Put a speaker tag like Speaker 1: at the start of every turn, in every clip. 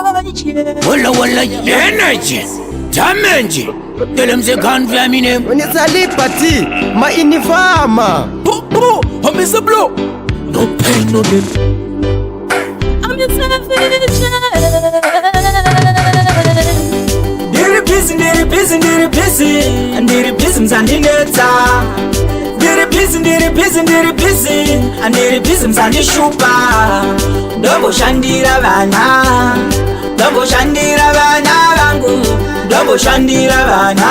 Speaker 1: Walla energy Tamenji Tell them they can't fly me name
Speaker 2: When it's a liberty Ma inifama
Speaker 1: Boo I'm Mr. Blow No pain no gain
Speaker 3: I'm your selfish
Speaker 4: Diri busy And diri busy mzandineta Diri busy And diri busy mzandishupa Dobo shandira vana Dobo shandira vana vangu Dobo shandira vana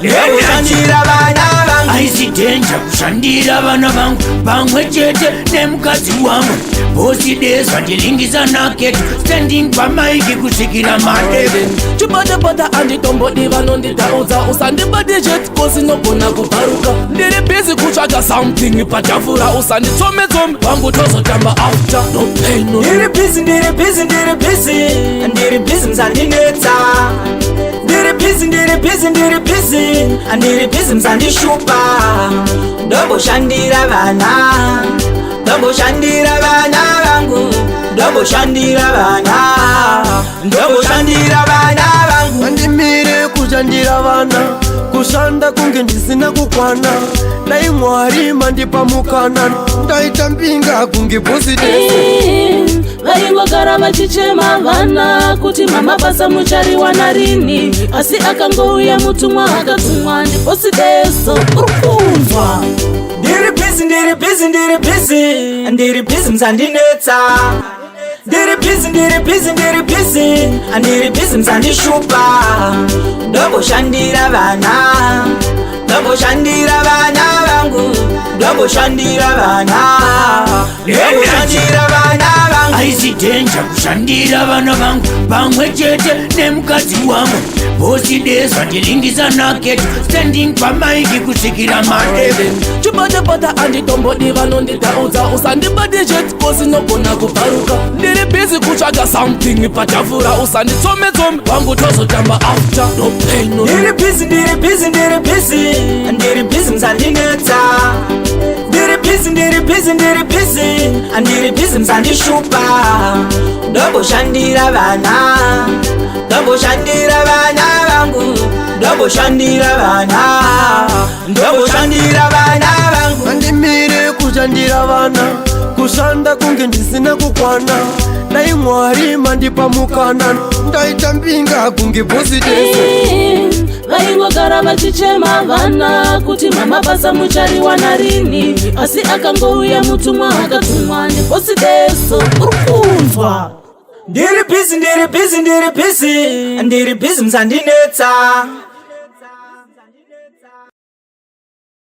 Speaker 4: Dobo shandira vana vangu
Speaker 1: Aisi danger kushandira vana vangu Bangwe chete nemukazi wangu Bosi days vandilingiza naketu Standing pa maiki kusikira madebe
Speaker 5: Chibada andi tombo diva nonditauza Usandi budget kosi nogona kuparuka Ndiri busy kuchaga something patafura Usandi tome wangu tozo tamba after No pain no
Speaker 4: Diri busy And diri busy mzandineta Diri busy And diri busy mzandishupa Dobo shandira vana Dobo shandira vana vangu Dobo shandira vana Dobo shandira vana vangu
Speaker 2: Mandimire kushandira vana Kushanda kunge ndisina kukwana Dai mwari mandipa mukana Ndaita mpinga kunge posidesi
Speaker 3: vaingogara vachichema vana kuti mama basa muchari wanarini asi akangouya mutumwa akatumwa ndiposideso urukunzwa
Speaker 4: Ndiri busy And diri busy mzandineta Diri busy And diri busy mzandishupa Dobo shandira vana Dobo shandira vana vangu Dobo shandira vana Dobo shandira vana vangu
Speaker 1: Aisi danger kushandira vana vangu Bangwe chete nemukazi wangu Bosi days vandilingiza naketu Standing pa maiki kusikira madebe
Speaker 5: Chibada andi tombo diva nonditauza Usandi budget kosi nogona kuparuka Ndiri busy kuchaga something patafura Usandi tome wangu tozo tamba after No pain no
Speaker 4: Ndiri busy And diri busy mzandineta Diri busy And diri busy mzandishupa Dobo shandira vana Dobo shandira vana vangu Dobo shandira vana Dobo shandira vana vangu
Speaker 2: Mandimire kushandira vana Kushanda kunge ndisina kukwana Dai mwari mandipa mukana Ndaita mpinga kunge posidesi
Speaker 3: vaingogara vachichema vana kuti mama basa muchari wanarini asi akangouya mutumwa akatumwa ndiposideso urukunzwa
Speaker 4: Ndiri busy And diri busy mzandineta